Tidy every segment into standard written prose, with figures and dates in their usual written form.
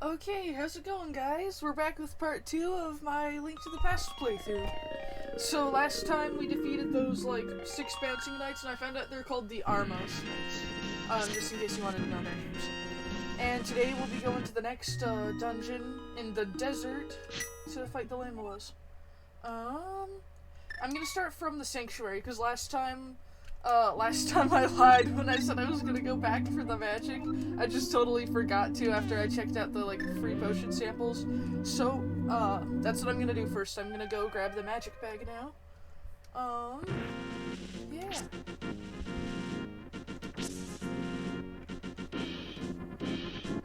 Okay, how's it going, guys? We're back with part 2 of my Link to the Past playthrough. So last time we defeated those, like, 6 bouncing knights, and I found out they're called the Armos knights. Just in case you wanted to know their names. And today we'll be going to the next, dungeon in the desert to fight the Lanmolas. I'm gonna start from the sanctuary, because last time I lied when I said I was gonna go back for the magic. I just totally forgot to after I checked out the, like, free potion samples. So, that's what I'm gonna do first. I'm gonna go grab the magic bag now. Yeah.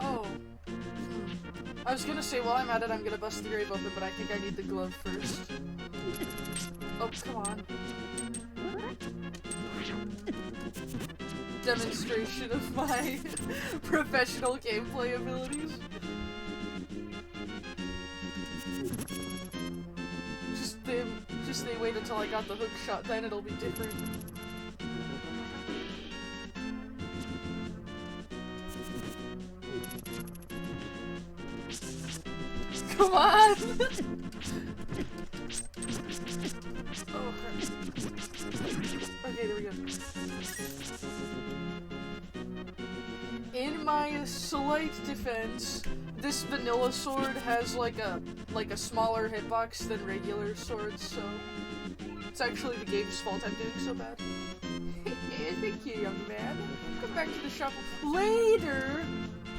Oh. I was gonna say, while I'm at it, I'm gonna bust the grave open, but I think I need the glove first. Oh, come on. Demonstration of my professional gameplay abilities. Just they wait until I got the hook shot, then it'll be different. Come on! Oh, crap. Okay, there we go. In my slight defense, this vanilla sword has like a smaller hitbox than regular swords, so it's actually the game's fault I'm doing so bad. Thank you, young man. Come back to the shop later.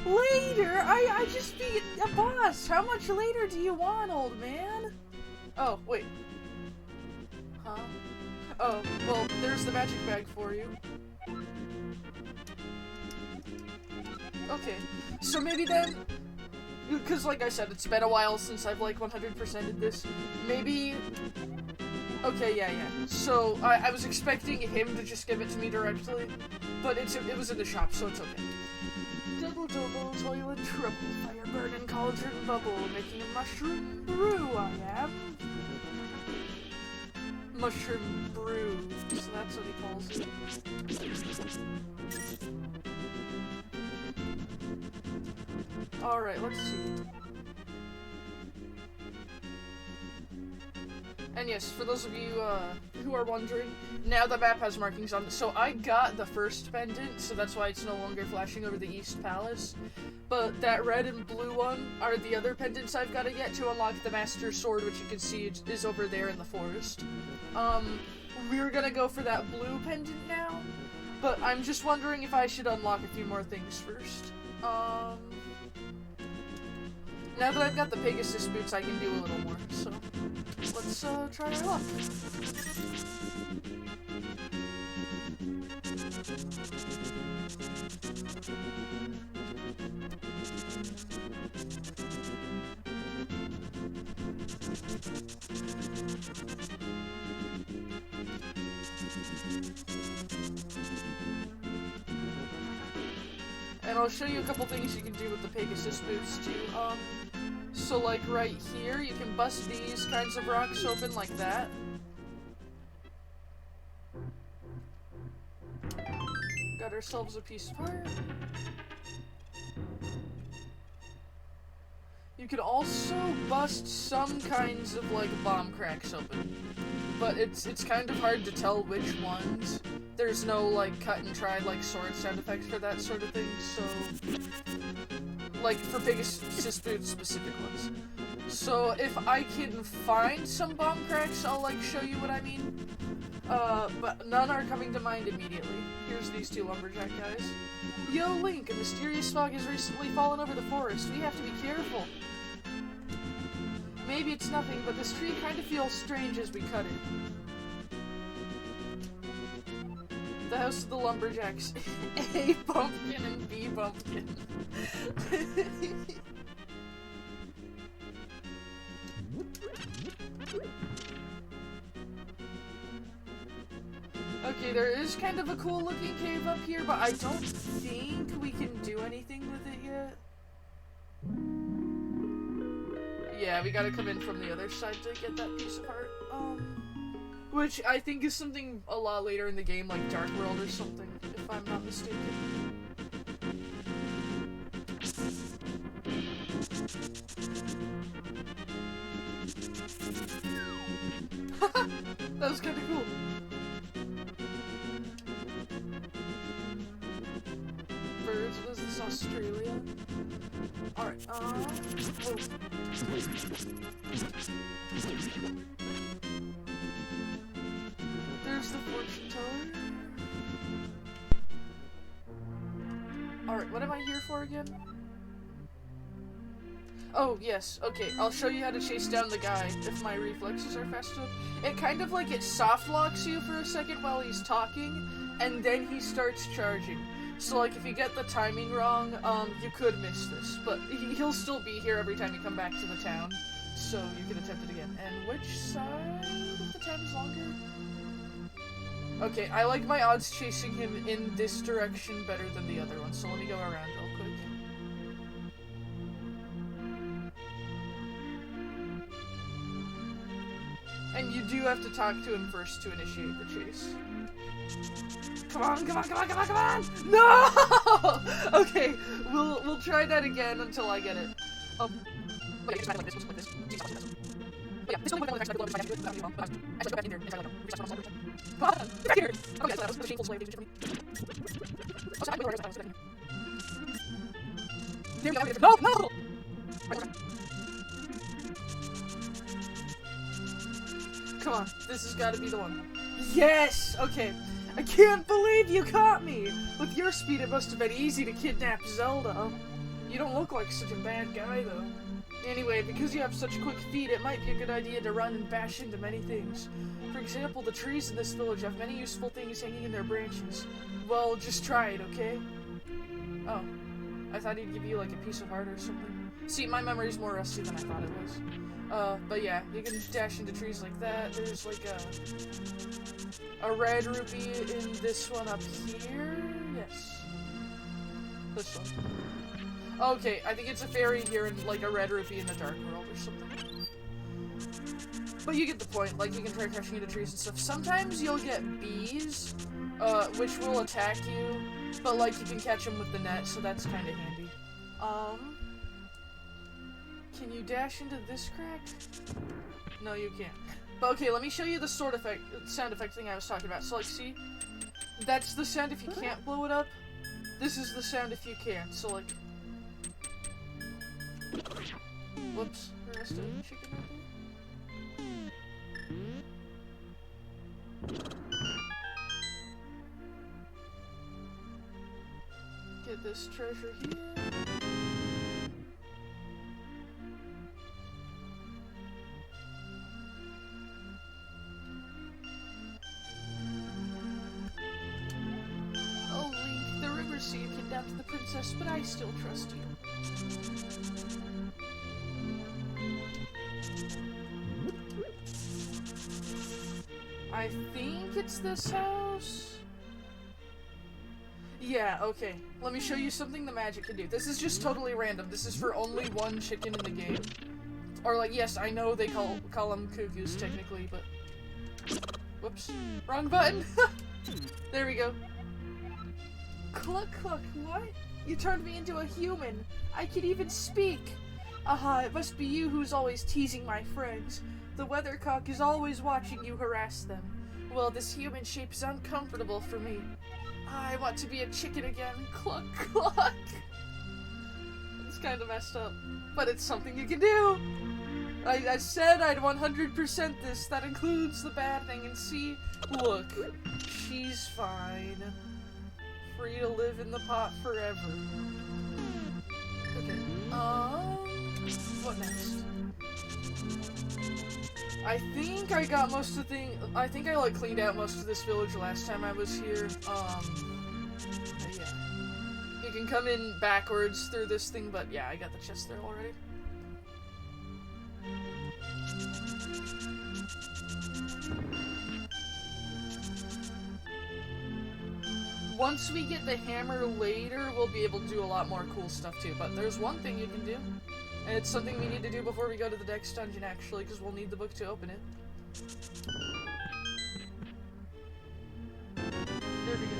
Later? I just beat a boss. How much later do you want, old man? Oh, wait. Huh? Oh, well, there's the magic bag for you. Okay, so maybe then, because like I said, it's been a while since I've like 100%ed this, maybe, okay, yeah, so I was expecting him to just give it to me directly, but it was in the shop, so it's okay. Double, toilet trouble, fire burning cauldron bubble, making a mushroom brew, I am. Mushroom brew, so that's what he calls it. Alright, let's see. And yes, for those of you who are wondering, now the map has markings on it. So I got the first pendant, so that's why it's no longer flashing over the East Palace. But that red and blue one are the other pendants I've got to get to unlock the Master Sword, which you can see is over there in the forest. We're gonna go for that blue pendant now, but I'm just wondering if I should unlock a few more things first. Now that I've got the Pegasus boots, I can do a little more, so let's try our luck. And I'll show you a couple things you can do with the Pegasus boots too. So like right here, you can bust these kinds of rocks open like that. Got ourselves a piece of heart. You can also bust some kinds of like bomb cracks open, but it's kind of hard to tell which ones. There's no like cut and tried like sword sound effects for that sort of thing, so like for Pegasus boots specific ones. So if I can find some bomb cracks, I'll like show you what I mean. But none are coming to mind immediately. Here's these two lumberjack guys. Yo, Link, a mysterious fog has recently fallen over the forest. We have to be careful. Maybe it's nothing, but this tree kind of feels strange as we cut it. The House of the Lumberjacks. A pumpkin and B pumpkin. Okay, there is kind of a cool looking cave up here, but I don't think we can do anything with it yet. Yeah, we gotta come in from the other side to get that piece of heart. Which I think is something a lot later in the game, like Dark World or something, if I'm not mistaken. That was kind of cool. Birds, was this Australia? Alright, oh. There's the fortune teller. Alright, what am I here for again? Oh, yes, okay, I'll show you how to chase down the guy if my reflexes are fast enough. It kind of like it soft locks you for a second while he's talking, and then he starts charging. So like if you get the timing wrong, you could miss this, but he'll still be here every time you come back to the town, so you can attempt it again. And which side of the town is longer? Okay, I like my odds chasing him in this direction better than the other one, so let me go around real quick. And you do have to talk to him first to initiate the chase. Come on, come on, come on, come on, come on! No! Okay, we'll try that again until I get it. But yeah, just like this, like this. But yeah, this is only one that actually I have to do it without I actually go back in there and try to come on, get back here! Okay, that was the shameful slave for me. Oh, sorry, wait, wait, wait, there we go, no, no! Come on, this has got to be the one. Yes! Okay. I can't believe you caught me! With your speed, it must have been easy to kidnap Zelda. You don't look like such a bad guy, though. Anyway, because you have such quick feet, it might be a good idea to run and bash into many things. For example, the trees in this village have many useful things hanging in their branches. Well, just try it, okay? Oh. I thought he'd give you, like, a piece of heart or something. See, my memory's more rusty than I thought it was. But yeah, you can dash into trees like that. There's, like, a red rupee in this one up here? Yes. This one. Okay, I think it's a fairy here and, like, a red rupee in the Dark World or something. But you get the point. Like, you can try crashing into trees and stuff. Sometimes you'll get bees, which will attack you, but, like, you can catch them with the net, so that's kind of handy. Can you dash into this crack? No, you can't. But okay, let me show you the sound effect thing I was talking about. So, like, see? That's the sound if you can't blow it up. This is the sound if you can. So, like... Whoops. The rest of the chicken right there. Get this treasure here. So you kidnapped the princess, but I still trust you. I think it's this house? Yeah, okay. Let me show you something the magic can do. This is just totally random. This is for only one chicken in the game. Or like, yes, I know they call them cuckoos technically, but... Whoops. Wrong button! There we go. Cluck, cluck, what? You turned me into a human. I can even speak. Aha, it must be you who's always teasing my friends. The weathercock is always watching you harass them. Well, this human shape is uncomfortable for me. I want to be a chicken again. Cluck, cluck. It's kind of messed up, but it's something you can do. I said I'd 100% this. That includes the bad thing. And see, look, she's fine. Free to live in the pot forever. Okay. What next? I think I got most of the thing. I think I like cleaned out most of this village last time I was here. Yeah. You can come in backwards through this thing, but yeah, I got the chest there already. Once we get the hammer later, we'll be able to do a lot more cool stuff too. But there's one thing you can do, and it's something we need to do before we go to the next dungeon actually, because we'll need the book to open it. There we go.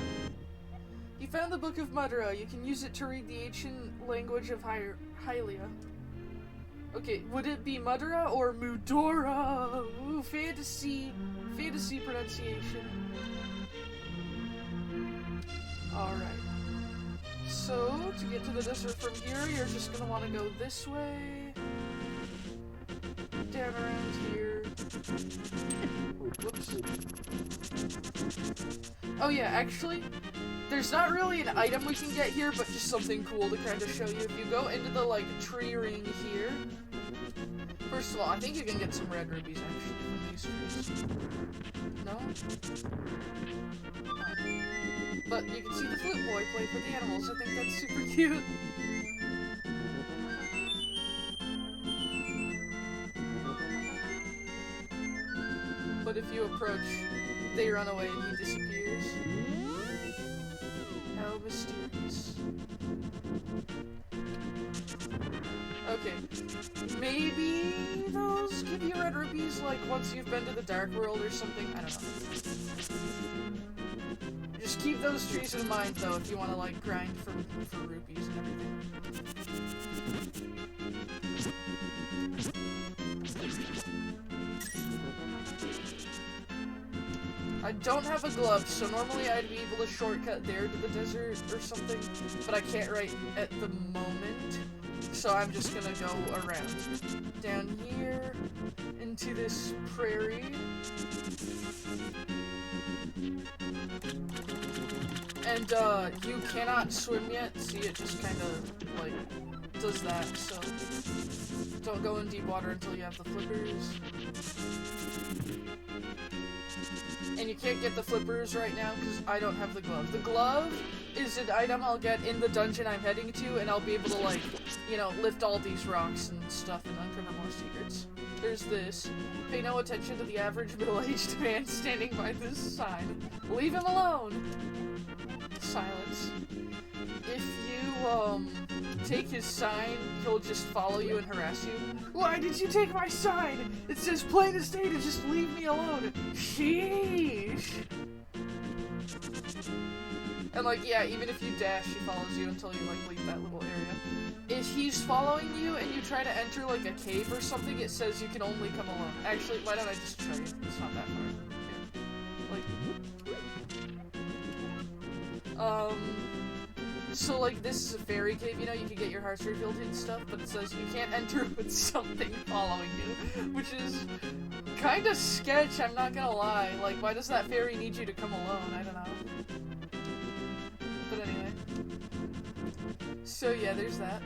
You found the Book of Mudra. You can use it to read the ancient language of Hylia. Okay, would it be Mudora or Mudora? Ooh, fantasy pronunciation. Alright. So, to get to the desert from here, you're just gonna want to go this way. Down around here. Whoops. Oh yeah, actually, there's not really an item we can get here, but just something cool to kind of show you. If you go into the, like, tree ring here, first of all, I think you can get some red rubies, actually, from these trees. No? Oh. But you can see the flute boy play for the animals. I think that's super cute. But if you approach, they run away and he disappears. How mysterious. Okay. Maybe those give you red rupees, like, once you've been to the Dark World or something? I don't know. Just keep those trees in mind, though, if you want to, like, grind for rupees and everything. I don't have a glove, so normally I'd be able to shortcut there to the desert or something, but I can't right at the moment, so I'm just gonna go around. Down here, into this prairie. And, you cannot swim yet. See, it just kinda, like, does that, so don't go in deep water until you have the flippers. And you can't get the flippers right now because I don't have the glove. The glove is an item I'll get in the dungeon I'm heading to, and I'll be able to, like, you know, lift all these rocks and stuff and uncover more secrets. There's this. Pay no attention to the average middle-aged man standing by this sign. Leave him alone! Silence. If you, take his sign, he'll just follow you and harass you. Why did you take my sign? It says plain as day to just leave me alone. Sheesh. And, like, yeah, even if you dash, he follows you until you, like, leave that little area. If he's following you and you try to enter, like, a cave or something, it says you can only come alone. Actually, why don't I just show you? It's not that hard. Yeah. Like, so, like, this is a fairy cave, you know, you can get your hearts refilled and stuff, but it says you can't enter with something following you, which is kind of sketch, I'm not gonna lie. Like, why does that fairy need you to come alone? I don't know. But anyway. So, yeah, there's that.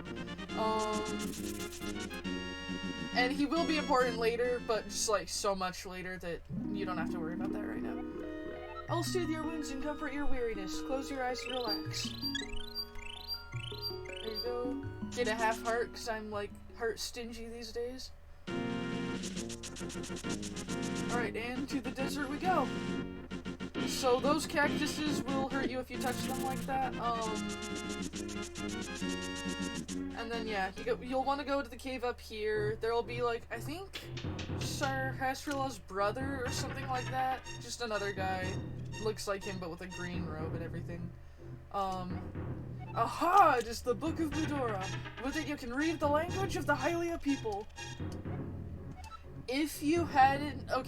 And he will be important later, but just, like, so much later that you don't have to worry about that right now. I'll soothe your wounds and comfort your weariness. Close your eyes and relax. There you go. Get a half heart, because I'm, like, heart stingy these days. Alright, and to the desert we go. So those cactuses will hurt you if you touch them like that. And then, yeah, you'll want to go to the cave up here. There'll be, like, I think, Sarhastrila's brother or something like that. Just another guy. Looks like him, but with a green robe and everything. Aha! It is the Book of Mudora. With it you can read the language of the Hylia people. If you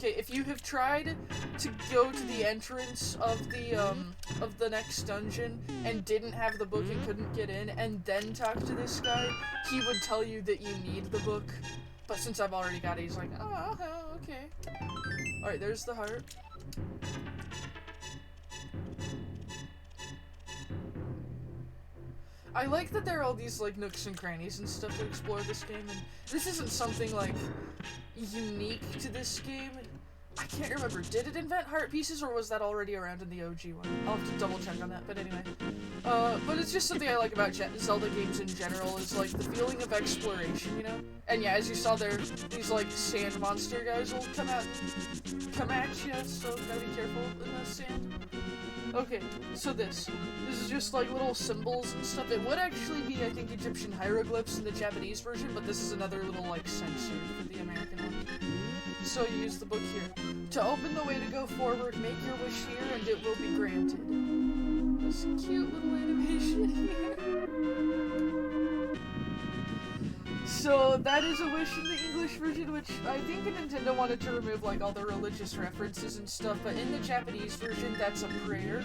if you have tried to go to the entrance of the next dungeon and didn't have the book and couldn't get in, and then talk to this guy, he would tell you that you need the book. But since I've already got it, he's like, oh, okay. Alright, there's the heart. I like that there are all these, like, nooks and crannies and stuff to explore this game, and this isn't something, like, unique to this game. I can't remember, did it invent heart pieces, or was that already around in the OG one? I'll have to double check on that, but anyway. But it's just something I like about Zelda games in general, is, like, the feeling of exploration, you know? And yeah, as you saw there, these, like, sand monster guys will come at you, so gotta be careful in the sand. Okay, so this is just, like, little symbols and stuff. It would actually be, I think, Egyptian hieroglyphs in the Japanese version, but this is another little, like, sensor for the American one. So you use the book here. To open the way to go forward, make your wish here, and it will be granted. This cute little animation here. So that is a wish in the English version, which I think Nintendo wanted to remove like all the religious references and stuff, but in the Japanese version, that's a prayer.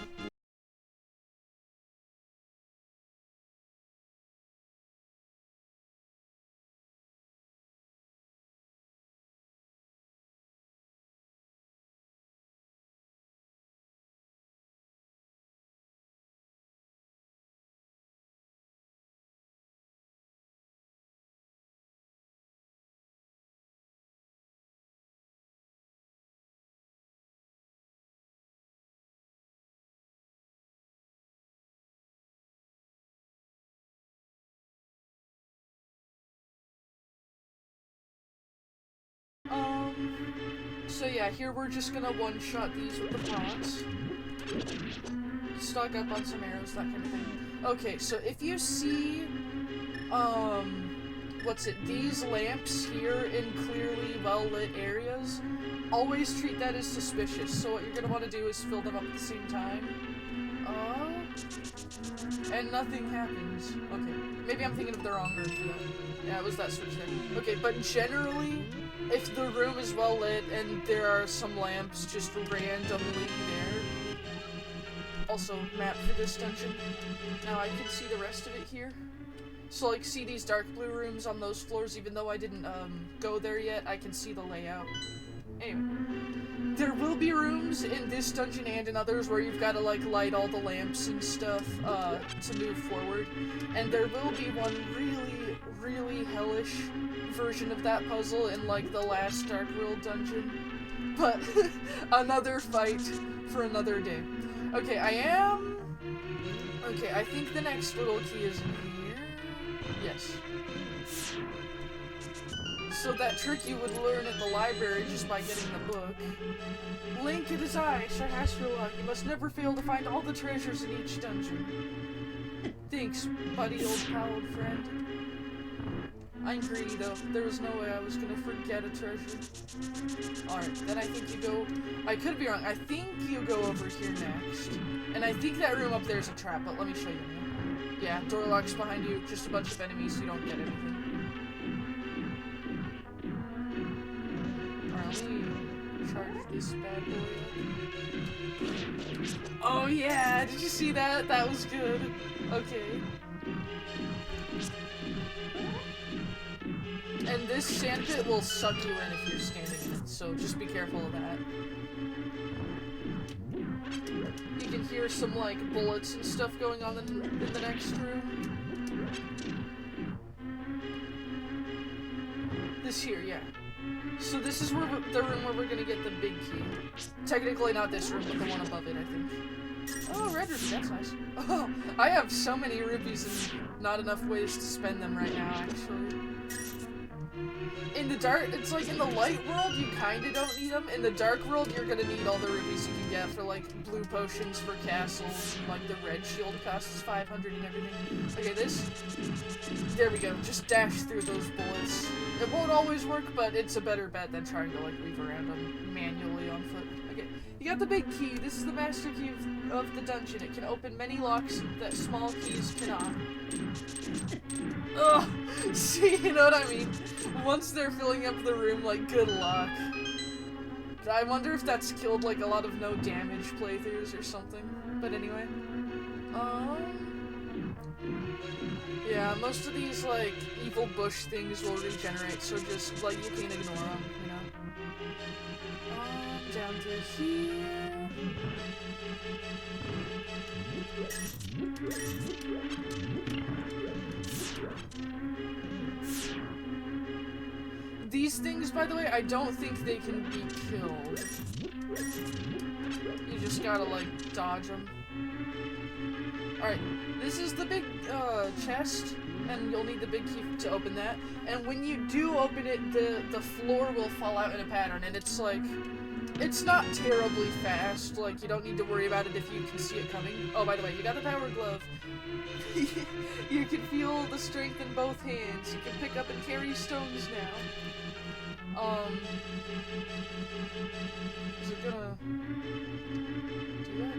So yeah, here we're just gonna one-shot these with the pots. Stock up on some arrows, that kind of thing. Okay, so if you see, these lamps here in clearly well-lit areas, always treat that as suspicious. So what you're gonna want to do is fill them up at the same time. And nothing happens. Okay, maybe I'm thinking of the wrong room for that. Yeah, it was that switch there. Okay, but generally, if the room is well lit and there are some lamps just randomly there. Also, map for this dungeon. Now I can see the rest of it here. So like, see these dark blue rooms on those floors, even though I didn't go there yet, I can see the layout. Anyway, there will be rooms in this dungeon and in others where you've got to like light all the lamps and stuff to move forward. And there will be one really, really hellish version of that puzzle in like the last Dark World dungeon. But another fight for another day. Okay, I think the next little key is in here. Yes. So that trick you would learn at the library just by getting the book. Link, it is I, Sir Hasselhoff. You must never fail to find all the treasures in each dungeon. Thanks, buddy, old pal, old friend. I'm greedy though. There was no way I was gonna forget a treasure. Alright, then I think you go... I could be wrong. I think you go over here next. And I think that room up there is a trap, but let me show you. Yeah, door locks behind you. Just a bunch of enemies so you don't get anything. Let me charge this bad boy up. Oh yeah, did you see that? That was good. Okay. And this sand pit will suck you in if you're standing in it, so just be careful of that. You can hear some like bullets and stuff going on in the next room. This here, yeah. So this is where the room where we're gonna get the big key. Technically not this room, but the one above it, I think. Oh, red ruby, that's nice. Oh, I have so many rubies and not enough ways to spend them right now, actually. In the dark, it's like in the light world, you kinda don't need them. In the dark world, you're gonna need all the rubies you can get for like blue potions for castles, and like the red shield costs 500 and everything. Okay, there we go. Just dash through those bullets. It won't always work, but it's a better bet than trying to like weave around them manually on foot. Okay, you got the big key. This is the master key of the dungeon. It can open many locks that small keys cannot. Ugh! See, you know what I mean? Once they're filling up the room, like, good luck. I wonder if that's killed, like, a lot of no damage playthroughs or something. But anyway. Yeah, most of these, like, evil bush things will regenerate, so just, like, you can ignore them, you know? Down through here. These things, by the way, I don't think they can be killed. You just gotta, like, dodge them. Alright, this is the big, chest, and you'll need the big key to open that. And when you do open it, the floor will fall out in a pattern, and it's, like, it's not terribly fast. Like, you don't need to worry about it if you can see it coming. Oh, by the way, you got the power glove. You can feel the strength in both hands. You can pick up and carry stones now. Is it gonna do that?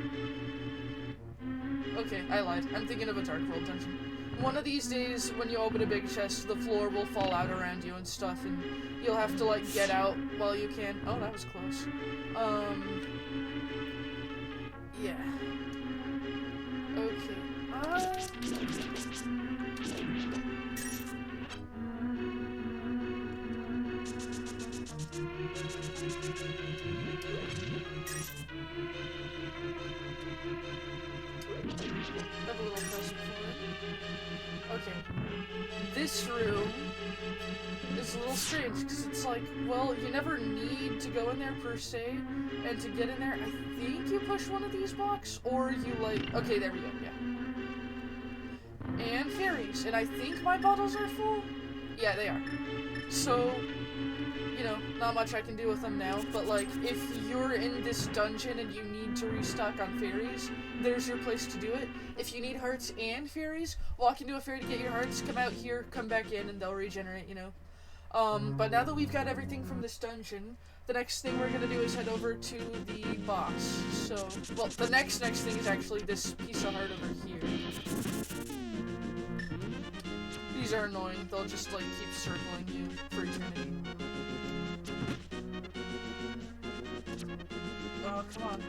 Okay, I lied. I'm thinking of a Dark World dungeon. one of these days, when you open a big chest, the floor will fall out around you and stuff, and you'll have to, like, get out while you can. Oh, that was close. Yeah. Okay. Have a little present for it. Okay. This room is a little strange, because it's like, well, you never need to go in there per se, and to get in there, I think you push one of these blocks, or you, like, okay, there we go, yeah. And fairies, and I think my bottles are full? Yeah, they are. So, you know, not much I can do with them now, but, like, if you're in this dungeon and you need to restock on fairies, there's your place to do it. If you need hearts and fairies, walk into a fairy to get your hearts, come out here, come back in, and they'll regenerate, you know. But now that we've got everything from this dungeon, the next thing we're gonna do is head over to the boss. So, well, the next thing is actually this piece of heart over here. These are annoying, they'll just, like, keep circling you for eternity. Oh, come on.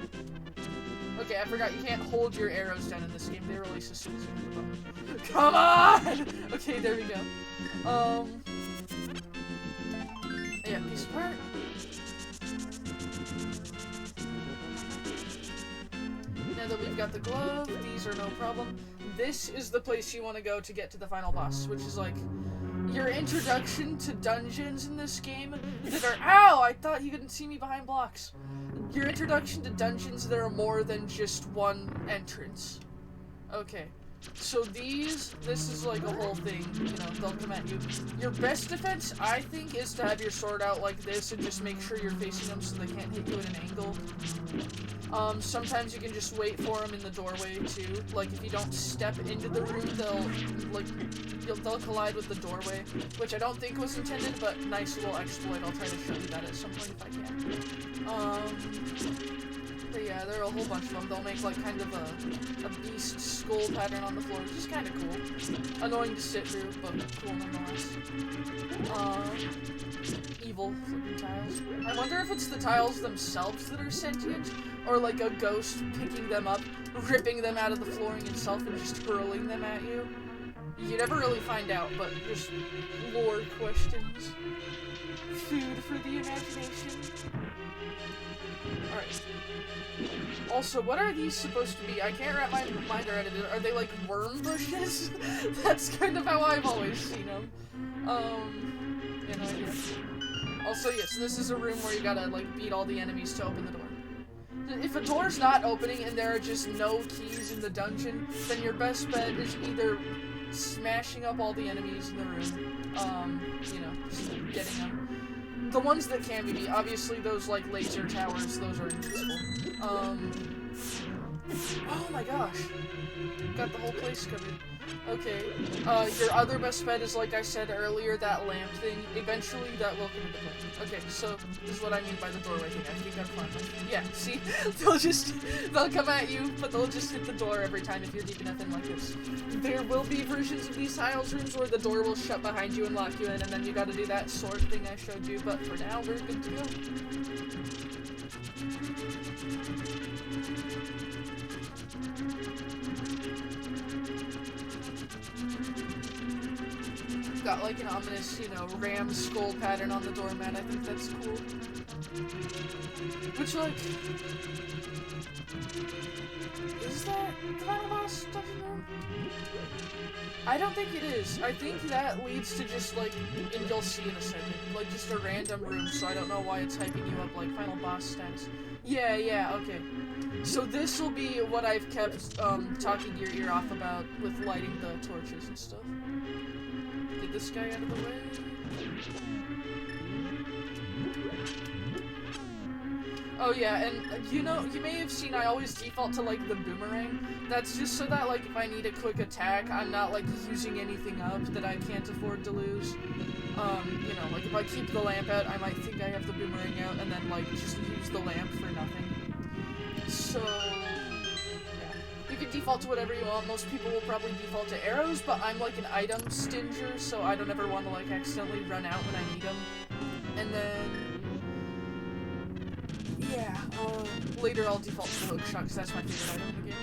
Okay, I forgot you can't hold your arrows down in this game. They release as soon as you hit the button. Come on! Okay, there we go. Yeah, piece of heart. Now that we've got the glove, these are no problem. This is the place you want to go to get to the final boss, which is like your introduction to dungeons in this game that are— ow! I thought you couldn't see me behind blocks. Your introduction to dungeons that are more than just one entrance. Okay. So this is like a whole thing, you know, they'll come at you. Your best defense, I think, is to have your sword out like this and just make sure you're facing them so they can't hit you at an angle. Sometimes you can just wait for them in the doorway too. Like, if you don't step into the room, they'll collide with the doorway, which I don't think was intended, but nice little exploit. I'll try to show you that at some point if I can. But yeah, there are a whole bunch of them. They'll make like kind of a beast skull pattern on the floor, which is kind of cool. Annoying to sit through, but cool nonetheless. Evil flipping tiles. I wonder if it's the tiles themselves that are sentient, or like a ghost picking them up, ripping them out of the flooring itself, and just hurling them at you. You never really find out, but just lore questions. Food for the imagination. Alright. Also, what are these supposed to be? I can't wrap my mind around it. Are they like worm bushes? That's kind of how I've always seen them. Yeah, no idea. Also, yes, this is a room where you gotta, like, beat all the enemies to open the door. If a door's not opening and there are just no keys in the dungeon, then your best bet is either smashing up all the enemies in the room, you know, just getting them. The ones that can be beat, obviously those, like, laser towers, those are invincible. Oh my gosh. Got the whole place covered. Okay, your other best bet is, like I said earlier, that lamp thing. Eventually, that will come into play. Okay, so, this is what I mean by the doorway thing. I think I'm fine. Yeah, see? They'll come at you, but they'll just hit the door every time if you're deep enough in like this. There will be versions of these tiles rooms where the door will shut behind you and lock you in, and then you gotta do that sword thing I showed you, but for now, we're good to go. Got like an ominous, you know, ram skull pattern on the doormat. I think that's cool. Which, like, is that the final boss dungeon room? I don't think it is. I think that leads to just like, and you'll see in a second, like just a random room. So I don't know why it's hyping you up like final boss status. Yeah, okay. So this will be what I've kept talking your ear off about with lighting the torches and stuff. Get this guy out of the way. Oh yeah, and you know, you may have seen I always default to like the boomerang. That's just so that like if I need a quick attack, I'm not like using anything up that I can't afford to lose. You know, like if I keep the lamp out, I might think I have the boomerang out and then like just use the lamp for nothing. So, yeah. You can default to whatever you want. Most people will probably default to arrows, but I'm like an item stinger, so I don't ever want to like accidentally run out when I need them. And then, yeah, later I'll default to the hook shot because that's my favorite item in the game.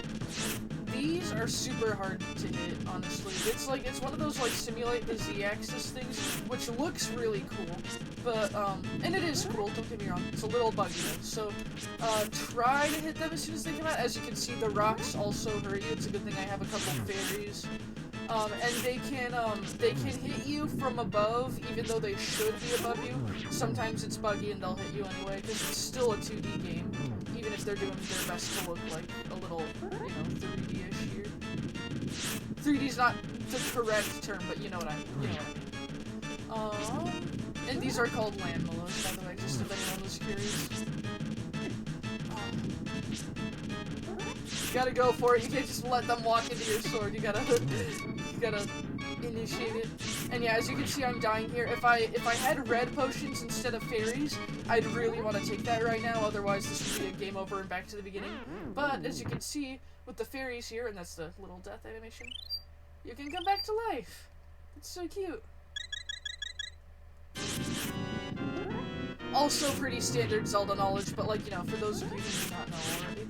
These are super hard to hit, honestly. It's one of those like simulate the Z-axis things, which looks really cool. But, and it is cool, don't get me wrong. It's a little buggy though. So, try to hit them as soon as they come out. As you can see, the rocks also hurt you. It's a good thing I have a couple fairies. And they can hit you from above, even though they should be above you. Sometimes it's buggy and they'll hit you anyway, because it's still a 2D game. Even if they're doing their best to look like a little, 3D-ish here. 3D's not the correct term, but you know what I mean. And these are called Lanmolas, by the way, just if anyone was curious. You gotta go for it. You can't just let them walk into your sword. You gotta initiate it. And yeah, as you can see, I'm dying here. If I had red potions instead of fairies, I'd really want to take that right now. Otherwise, this would be a game over and back to the beginning. But as you can see, with the fairies here, and that's the little death animation, you can come back to life. It's so cute. Also pretty standard Zelda knowledge, but like, for those of you who do not know already.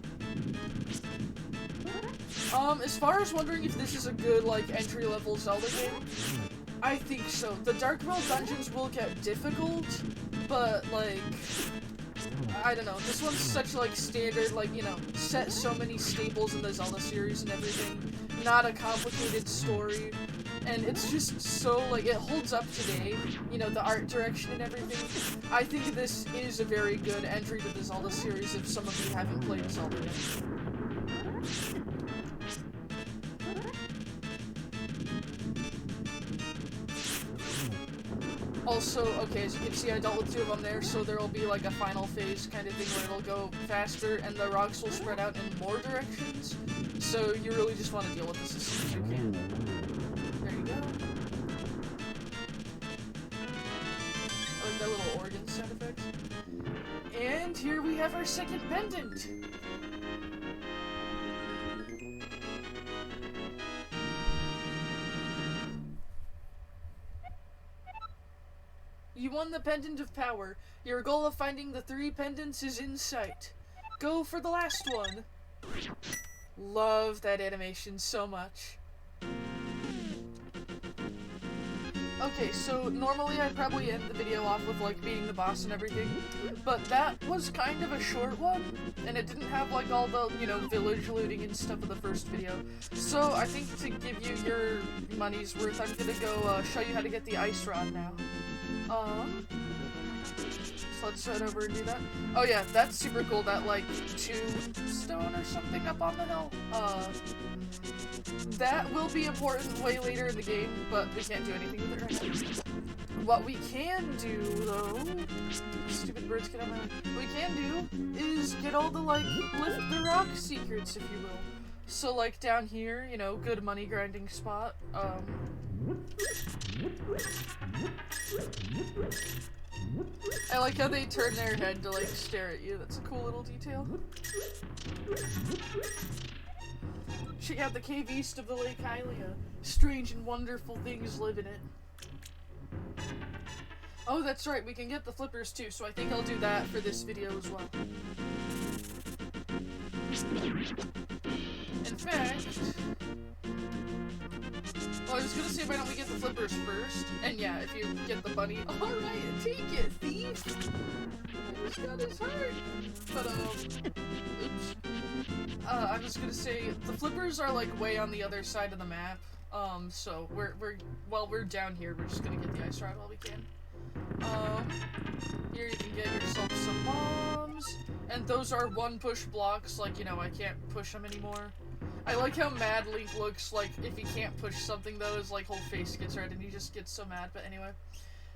As far as wondering if this is a good, like, entry-level Zelda game, I think so. The Dark World dungeons will get difficult, but, like, I don't know. This one's such, like, standard, like, set so many staples in the Zelda series and everything. Not a complicated story. And it's just so, like, it holds up today, the art direction and everything. I think this is a very good entry to the Zelda series if some of you haven't played Zelda yet. Also, okay, as you can see, I dealt with 2 of them there, so there will be, like, a final phase kind of thing where it'll go faster, and the rocks will spread out in more directions, so you really just want to deal with this as soon as you can. There you go. I like that little organ sound effect. And here we have our second pendant! You won the Pendant of Power. Your goal of finding the 3 pendants is in sight. Go for the last one. Love that animation so much. Okay, so normally I'd probably end the video off with, like, beating the boss and everything, but that was kind of a short one, and it didn't have, like, all the, village looting and stuff of the first video. So I think to give you your money's worth, I'm gonna go show you how to get the ice rod now. So let's head over and do that. Oh yeah, that's super cool, that, like, 2 stone or something up on the hill. That will be important way later in the game, but we can't do anything with it right now. What we can do, though, stupid birds get on my way. What we can do is get all the, like, lift the rock secrets, if you will. So, like, down here, good money grinding spot, I like how they turn their head to, like, stare at you. That's a cool little detail. Check out the cave east of the Lake Hylia. Strange and wonderful things live in it. Oh, that's right, we can get the flippers too, so I think I'll do that for this video as well. In fact... Well, I was gonna say, why don't we get the flippers first? And yeah, if you get the bunny, alright, take it, thief! I just got his heart! But, oops. I was gonna say, the flippers are, like, way on the other side of the map. So while we're down here, we're just gonna get the ice rod while we can. Here you can get yourself some bombs. And those are 1-push blocks, like, I can't push them anymore. I like how mad Link looks, like, if he can't push something, though, his, like, whole face gets red and he just gets so mad, but anyway.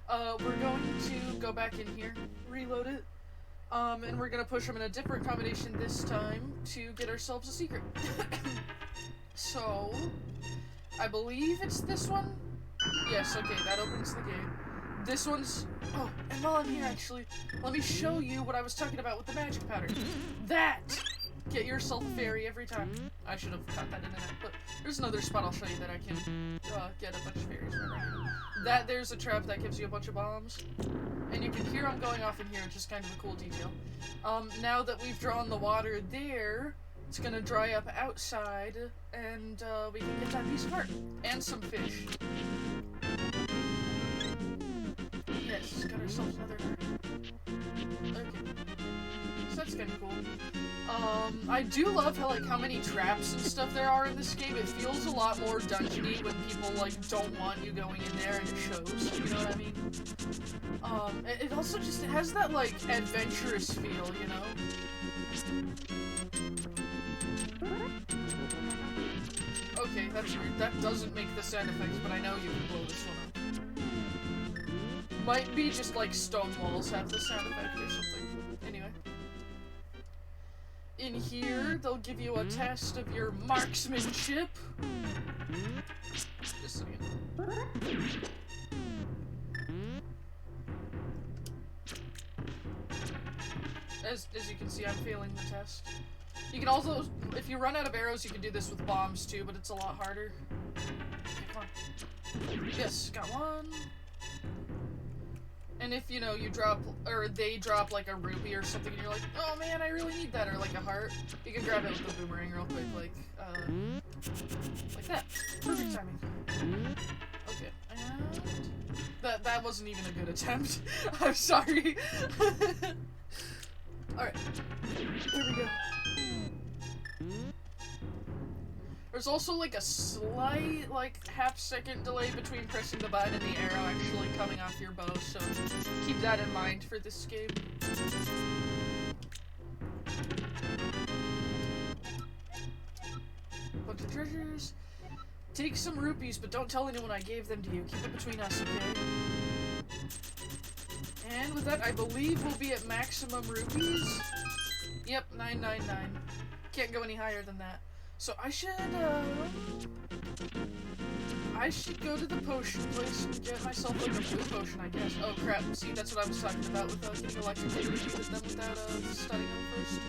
We're going to go back in here, reload it, and we're gonna push them in a different combination this time to get ourselves a secret. So, I believe it's this one? Yes, okay, that opens the gate. This one's... Oh, and while I'm here, actually, let me show you what I was talking about with the magic powder. That get yourself a fairy every time. I should have cut that in it, but there's another spot I'll show you that I can get a bunch of fairies right. There's a trap that gives you a bunch of bombs. And you can hear them going off in here, which is kind of a cool detail. Now that we've drawn the water there, it's gonna dry up outside, and we can get that piece of art. And some fish. Yes, got ourselves another heart. Okay. So that's kinda cool. I do love how many traps and stuff there are in this game. It feels a lot more dungeony when people, like, don't want you going in there and it shows, you know what I mean? It also just, it has that, like, adventurous feel, you know? Okay, that's weird. That doesn't make the sound effects, but I know you can blow this one up. Might be just, like, stone walls have the sound effect or something. Anyway. In here, they'll give you a test of your marksmanship. Just a second. As you can see, I'm failing the test. You can also, if you run out of arrows, you can do this with bombs too, but it's a lot harder. Okay, come on. Yes, got one. And if, you know, you drop, or they drop, like, a rupee or something, and you're like, oh man, I really need that, or, like, a heart, you can grab it with the boomerang real quick, like that. Perfect timing. Okay, and... That wasn't even a good attempt. I'm sorry. Alright. Here we go. There's also, like, a slight, like, half-second delay between pressing the button and the arrow actually coming off your bow, so keep that in mind for this game. Bunch of treasures. Take some rupees, but don't tell anyone I gave them to you. Keep it between us, okay? And with that, I believe we'll be at maximum rupees. Yep, 999. Can't go any higher than that. So I should go to the potion place and get myself, like, a blue potion, I guess. Oh crap, see, that's what I was talking about with getting electrocuted with them without studying them first.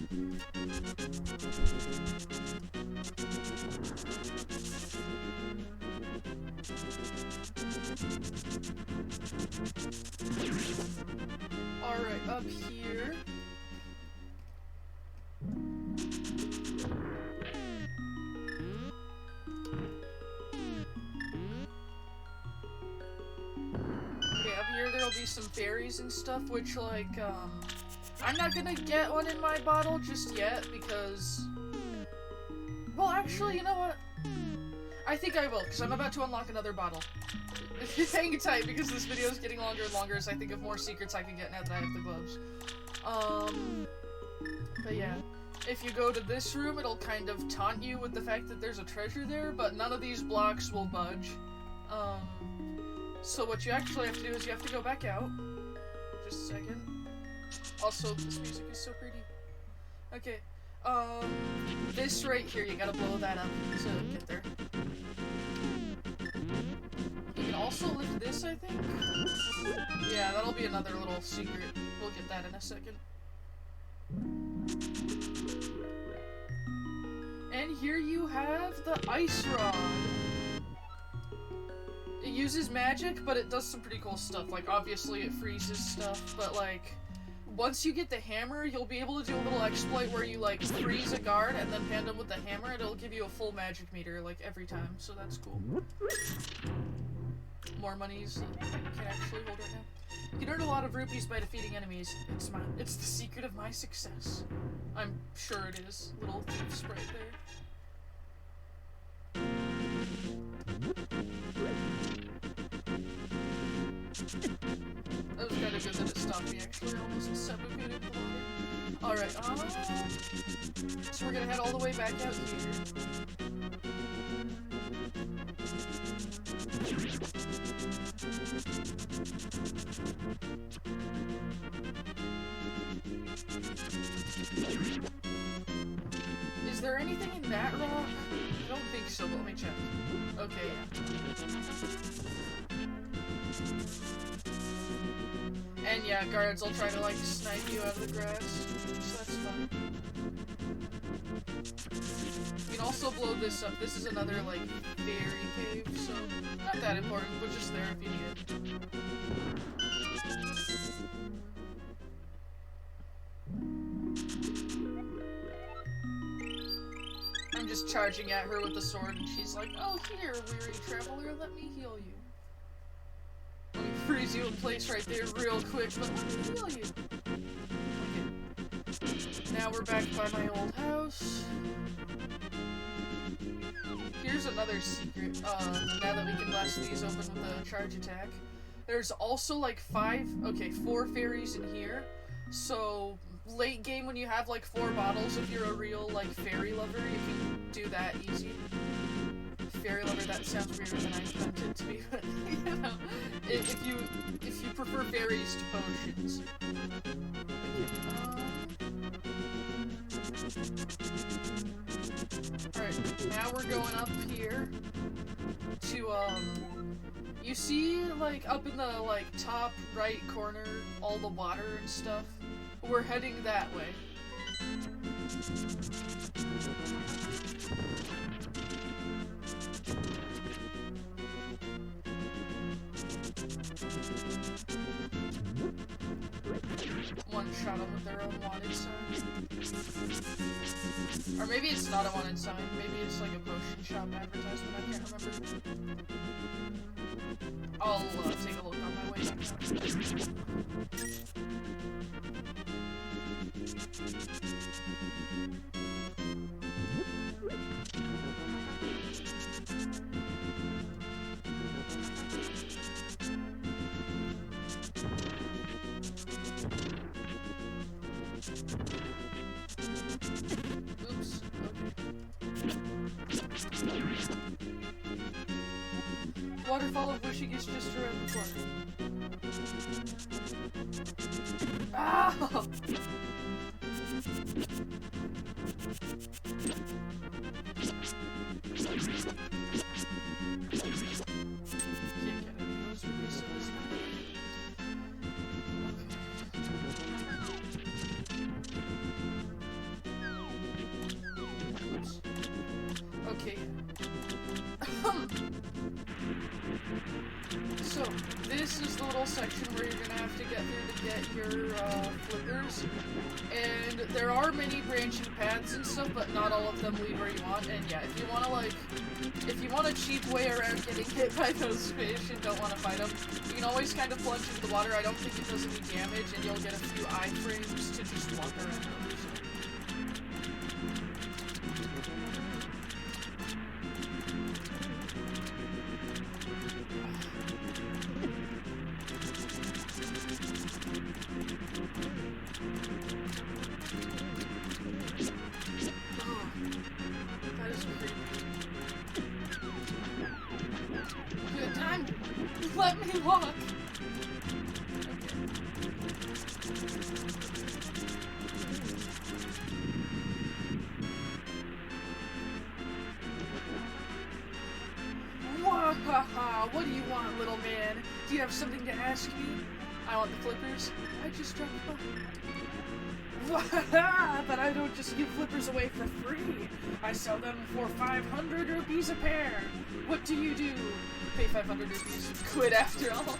Alright, up here. There'll be some fairies and stuff, which, like, I'm not gonna get one in my bottle just yet, because... Well, actually, you know what? I think I will, because I'm about to unlock another bottle. Hang tight, because this video is getting longer and longer as I think of more secrets I can get now that I have the gloves. But yeah. If you go to this room, it'll kind of taunt you with the fact that there's a treasure there, but none of these blocks will budge. So what you actually have to do is you have to go back out. Just a second. Also, this music is so pretty. Okay. This right here, you gotta blow that up to get there. You can also lift this, I think? Yeah, that'll be another little secret. We'll get that in a second. And here you have the ice rod. It uses magic, but it does some pretty cool stuff. Like, obviously it freezes stuff, but, like, once you get the hammer, you'll be able to do a little exploit where you, like, freeze a guard and then hand him with the hammer, and it'll give you a full magic meter, like, every time, so that's cool. More monies I can't actually hold right now. You can earn a lot of rupees by defeating enemies. It's the secret of my success. I'm sure it is. Little thief's right there. That was kind of good that it stopped me, actually. I almost suffocated. Alright, so we're gonna head all the way back out here. Is there anything in that rock? I don't think so, but let me check. Okay, yeah. And yeah, guards will try to like snipe you out of the grass, so that's fun. You can also blow this up. This is another like fairy cave, so not that important, but just there if you need it. I'm just charging at her with the sword, and she's like, "Oh, here, weary traveler, let me heal you. Let me freeze you in place right there real quick, but let me heal you." Okay. Now we're back by my old house. Here's another secret, now that we can blast these open with a charge attack. There's also like 4 fairies in here, so late game when you have like 4 bottles, if you're a real like fairy lover, you can do that easy. Fairy lover, that sounds weirder than I meant it to be, but you know, if you prefer fairies to potions. Alright, now we're going up here to, you see, like, up in the, like, top right corner, all the water and stuff? We're heading that way. One shot them with their own wanted sign. Or maybe it's not a wanted sign, maybe it's like a potion shop advertisement, I can't remember. I'll take a look on my way back now. Oops, okay. Waterfall of Wishing is just around the corner. Ah! Okay. So, this is the little section where you're gonna have to get through to get your flippers. And there are many branching paths and stuff, but not all of them lead where you want. And yeah, if you want a cheap way around getting hit by those fish and don't want to fight them, you can always kind of plunge into the water. I don't think it does any damage, and you'll get a few iframes to just walk around those. Let me walk! Wahaha! What do you want, little man? Do you have something to ask me? I want the flippers. I just dropped by. Wahaha! But I don't just give flippers away for free. I sell them for 500 rupees a pair. What do you do? Pay 500 rupees. Quit after all.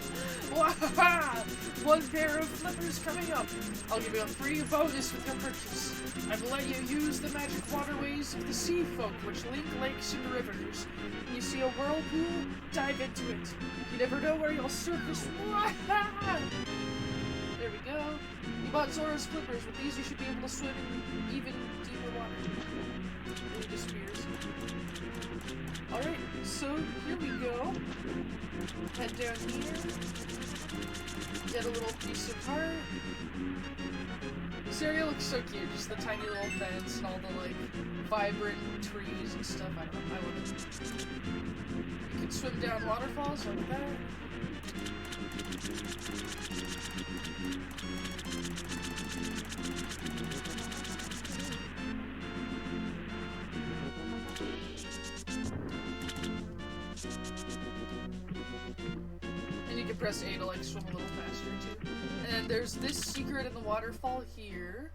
Wahaha! 1 pair of flippers coming up. I'll give you a free bonus with your purchase. I will let you use the magic waterways of the sea folk, which link lakes and rivers. When you see a whirlpool, dive into it. You never know where you'll surface. Wahaha! There we go. You bought Zora's flippers. With these, you should be able to swim in even deeper water. It disappears. Alright, so here we go. Head down here. Get a little piece of heart. This area looks so cute, just the tiny little fence and all the like vibrant trees and stuff. I love it. You can swim down waterfalls like that. And you can press A to like swim a little faster too. And then there's this secret in the waterfall here.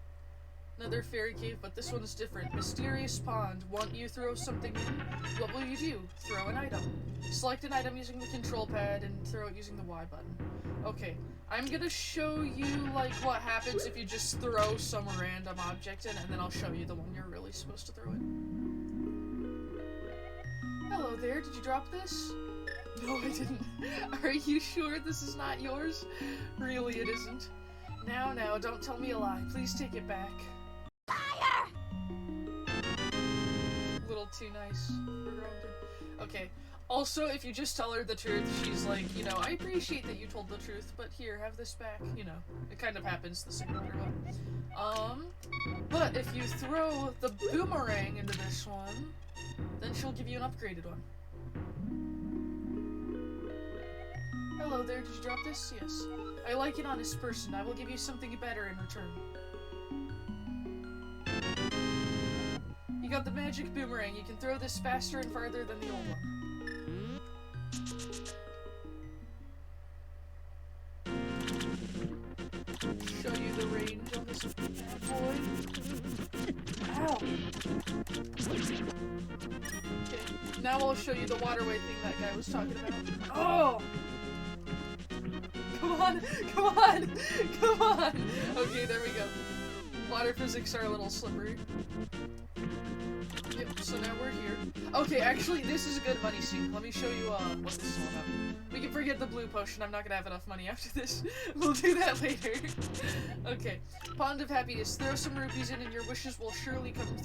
Another fairy cave, but this one's different. Mysterious pond. Want you throw something in? What will you do? Throw an item. Select an item using the control pad and throw it using the Y button. Okay, I'm gonna show you, like, what happens if you just throw some random object in, and then I'll show you the one you're really supposed to throw in. Hello there, did you drop this? No, I didn't. Are you sure this is not yours? Really, it isn't. Now, don't tell me a lie. Please take it back. Fire! Little too nice for her own good. Okay. Also, if you just tell her the truth, she's like, you know, I appreciate that you told the truth, but here, have this back. You know, it kind of happens the same matter what. But if you throw the boomerang into this one, then she'll give you an upgraded one. Hello there, did you drop this? Yes. I like an honest person. I will give you something better in return. You got the magic boomerang. You can throw this faster and farther than the old one. Show you the range on this bad boy. Ow! Okay, now I'll show you the waterway thing that guy was talking about. Oh! Come on! Come on! Come on! Okay, there we go. Water physics are a little slippery. Yep, so now we're here. Okay, actually, this is a good money scene. Let me show you, what this is all about. We can forget the blue potion. I'm not gonna have enough money after this. We'll do that later. Okay. Pond of Happiness. Throw some rupees in and your wishes will surely come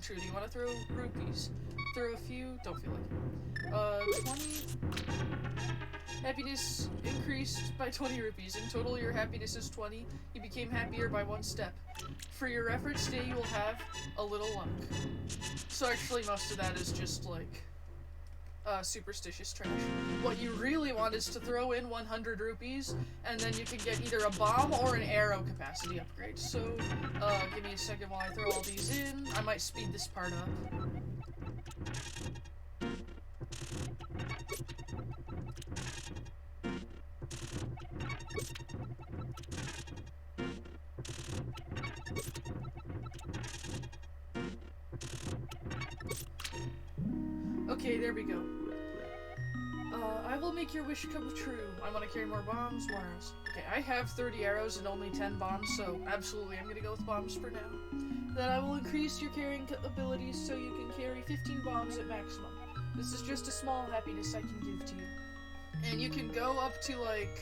true. Do you want to throw rupees? Throw a few? Don't feel like it. 20... Happiness increased by 20 rupees. In total, your happiness is 20. You became happier by 1 step. For your efforts today, you will have a little luck. So actually, most of that is just, like, superstitious trash. What you really want is to throw in 100 rupees, and then you can get either a bomb or an arrow capacity upgrade. So, give me a second while I throw all these in. I might speed this part up. Okay, there we go. I will make your wish come true. I want to carry more bombs, more arrows. Okay, I have 30 arrows and only 10 bombs, so absolutely I'm gonna go with bombs for now. Then I will increase your carrying abilities so you can carry 15 bombs at maximum. This is just a small happiness I can give to you. And you can go up to, like,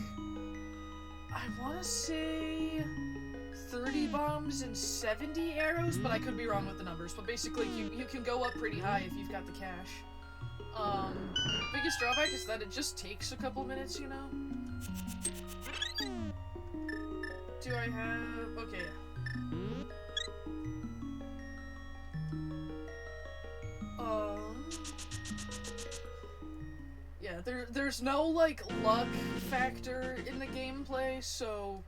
I want to say 30 bombs and 70 arrows, but I could be wrong with the numbers. But basically, you can go up pretty high if you've got the cash. Biggest drawback is that it just takes a couple minutes, you know? Do I have... okay, yeah. There's no, like, luck factor in the gameplay, so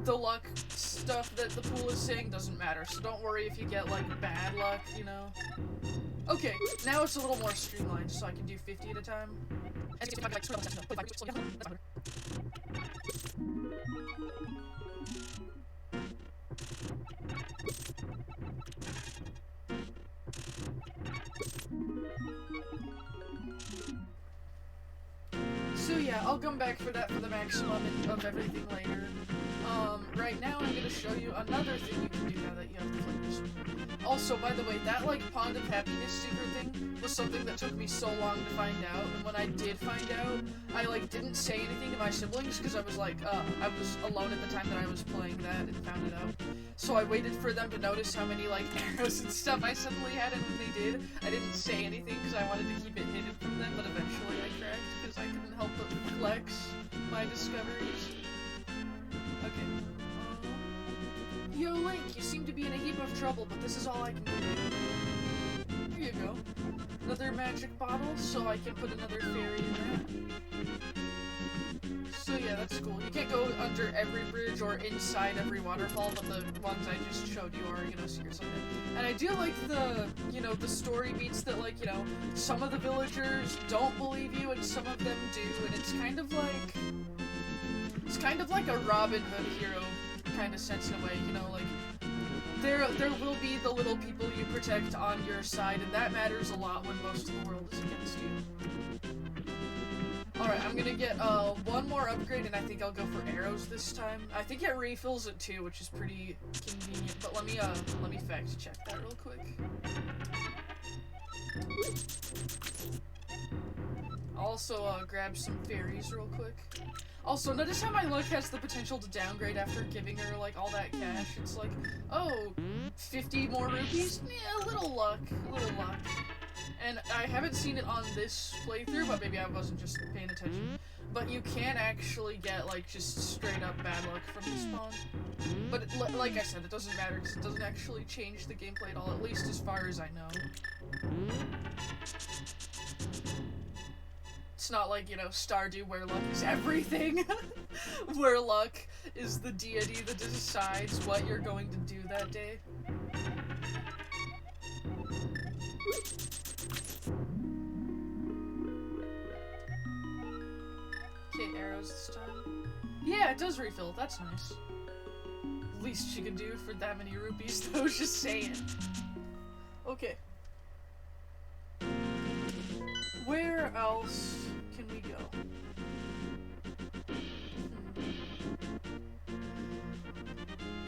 the luck stuff that the pool is saying doesn't matter, so don't worry if you get, like, bad luck, you know? Okay, now it's a little more streamlined, so I can do 50 at a time. So yeah, I'll come back for that for the maximum of everything later. Right now I'm gonna show you another thing you can do now that you have the flippers. Also, by the way, that, like, Pond of Happiness secret thing was something that took me so long to find out, and when I did find out, I, like, didn't say anything to my siblings, because I was, like, I was alone at the time that I was playing that and found it out. So I waited for them to notice how many, like, arrows and stuff I suddenly had, and when they did, I didn't say anything because I wanted to keep it hidden from them, but eventually I cracked, because I couldn't help but flex my discoveries. Okay. Yo, Link, you seem to be in a heap of trouble, but this is all I can do. Here you go. Another magic bottle, so I can put another fairy in there. So yeah, that's cool. You can't go under every bridge or inside every waterfall, but the ones I just showed you are, you know, secrets like that. And I do like the, you know, the story beats that, like, you know, some of the villagers don't believe you and some of them do, and it's kind of It's kind of like a Robin Hood hero kind of sense in a way, you know, like, there will be the little people you protect on your side, and that matters a lot when most of the world is against you. Alright, I'm gonna get one more upgrade, and I think I'll go for arrows this time. I think it refills it too, which is pretty convenient, but let me fact check that real quick. I'll also grab some fairies real quick. Also, notice how my luck has the potential to downgrade after giving her, like, all that cash. It's like, oh, 50 more rupees? Yeah, a little luck. And I haven't seen it on this playthrough, but maybe I wasn't just paying attention. But you can actually get, like, just straight up bad luck from the spawn. But, like I said, it doesn't matter, because it doesn't actually change the gameplay at all, at least as far as I know. It's not like, you know, Stardew where luck is everything. Where luck is the deity that decides what you're going to do that day. Okay, arrows this time. Yeah, it does refill. That's nice. Least you can do for that many rupees, though, just saying. Okay. Where else can we go?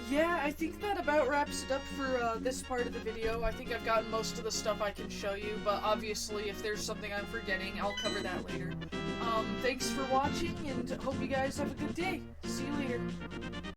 Yeah, I think that about wraps it up for this part of the video. I think I've gotten most of the stuff I can show you, but obviously if there's something I'm forgetting, I'll cover that later. Thanks for watching, and hope you guys have a good day. See you later.